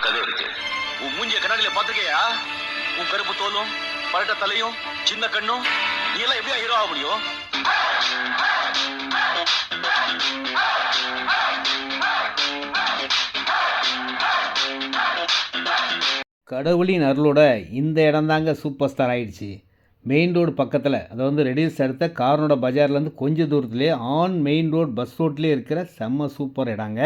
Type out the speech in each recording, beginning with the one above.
கதை இருக்கு. உன் மூஞ்சிய கண்ணாடியில பாத்துக்கையா? உன் கருப்பு தோலும் பரட்ட தலையும் சின்ன கண்ணும் நீ எல்லாம் எப்படியா ஹீரோ ஆக முடியும்? கடவுளின் அருளோட இந்த இடம் தாங்க சூப்பர் ஸ்டார் ஆயிடுச்சு. மெயின் ரோடு பக்கத்தில், அதாவது ரெடில்ஸ் அடுத்த கார்னோட பஜார்லேருந்து கொஞ்சம் தூரத்துலேயே ஆன் மெயின் ரோடு பஸ் ரோட்லேயே இருக்கிற செம்ம சூப்பர் இடங்க.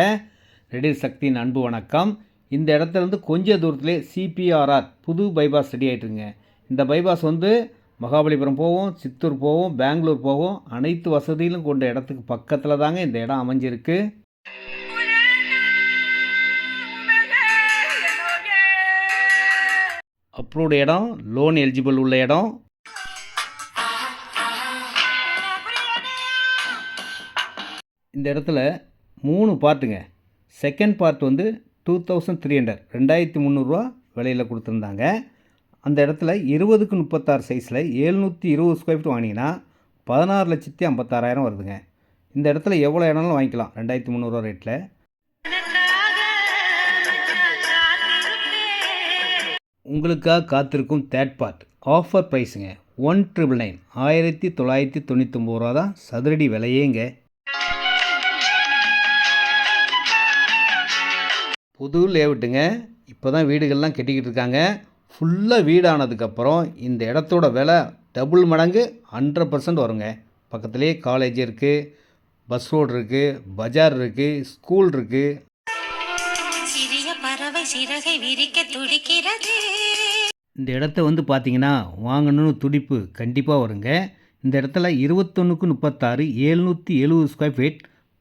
ரெடில் சக்தியின் அன்பு வணக்கம். இந்த இடத்துலேருந்து கொஞ்சம் தூரத்துலேயே சிபிஆர்ஆர் புது பைபாஸ் ரெடி ஆகிட்டுருங்க. இந்த பைபாஸ் மகாபலிபுரம் போவோம், சித்தூர் போவோம், பெங்களூர் போவோம். அனைத்து வசதியிலும் கொண்ட இடத்துக்கு பக்கத்தில் தாங்க இந்த இடம் அமைஞ்சிருக்கு. அப்ரூவ்டு இடம், லோன் எலிஜிபிள் உள்ள இடம். இந்த இடத்துல 3 பார்ட்டுங்க. செகண்ட் பார்ட் 2300 2300 விலையில் கொடுத்துருந்தாங்க. அந்த இடத்துல 20க்கு 36 சைஸில் 720 ஸ்கொயர் ஃபீட் வாங்கினீங்கன்னா 16,56,000 வருதுங்க. இந்த இடத்துல எவ்வளோ இடம்னாலும் வாங்கிக்கலாம் 2300 ரேட்டில். உங்களுக்காக காத்திருக்கும் தேர்ட் பார்ட் ஆஃபர் ப்ரைஸுங்க. 1,999 1999 தான் சதுரடி விலையேங்க. புது லேஅவுட்டுங்க. இப்போ தான் வீடுகள்லாம் கட்டிக்கிட்டு இருக்காங்க. ஃபுல்லாக வீடானதுக்கப்புறம் இந்த இடத்தோட விலை டபுள் மடங்கு 100% வருங்க. பக்கத்துலேயே காலேஜ் இருக்குது, பஸ் ரோடு இருக்குது, பஜார் இருக்குது, ஸ்கூல் இருக்குது. இந்த இடத்த பார்த்தீங்கன்னா வாங்கணும்னு துடிப்பு கண்டிப்பாக வருங்க. இந்த இடத்துல 21க்கு 36 770 ஸ்கொயர் ஃபீட்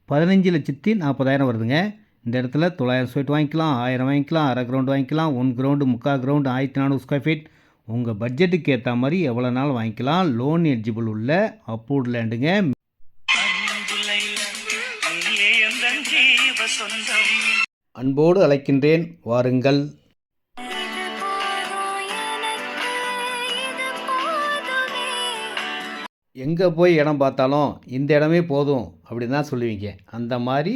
15,40,000 வருதுங்க. இந்த இடத்துல 900 ஸ்கொயர் ஃபீட் வாங்கிக்கலாம், 1000 வாங்கிக்கலாம், அரை கிரவுண்டு வாங்கிக்கலாம், 1 கிரவுண்டு, 3/4 கிரவுண்டு, 1400 ஸ்கொயர் ஃபீட். உங்கள் பட்ஜெட்டுக்கு ஏற்ற மாதிரி எவ்வளோ நாள் வாங்கிக்கலாம். லோன் எலிஜிபிள் உள்ள அப்ரூவ்டு லேண்டுங்க. அன்போடு அழைக்கின்றேன், வாருங்கள். எங்கே போய் இடம் பார்த்தாலும் இந்த இடமே போதும் அப்படின்னு தான் சொல்லுவீங்க. அந்த மாதிரி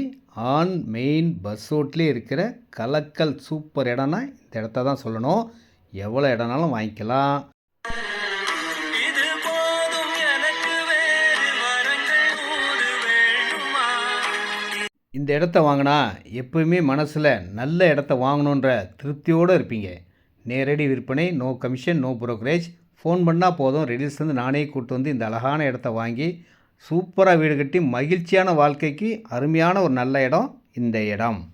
ஆன் மெயின் பஸ் ரோட்லேயே இருக்கிற கலக்கல் சூப்பர் இடம்னா இந்த இடத்த தான் சொல்லணும். எவ்வளோ இடம்னாலும் வாங்கிக்கலாம். இந்த இடத்த வாங்கினா எப்பவுமே மனசில் நல்ல இடத்த வாங்கணுன்ற திருப்தியோடு இருப்பீங்க. நேரடி விற்பனை, no commission, no brokerage. Phone பண்ணால் போதும், ரெடில்ஸ்லேருந்து நானே கூப்பிட்டு இந்த அழகான இடத்த வாங்கி சூப்பராக வீடு கட்டி மகிழ்ச்சியான வாழ்க்கைக்கு அருமையான ஒரு நல்ல இடம் இந்த இடம்.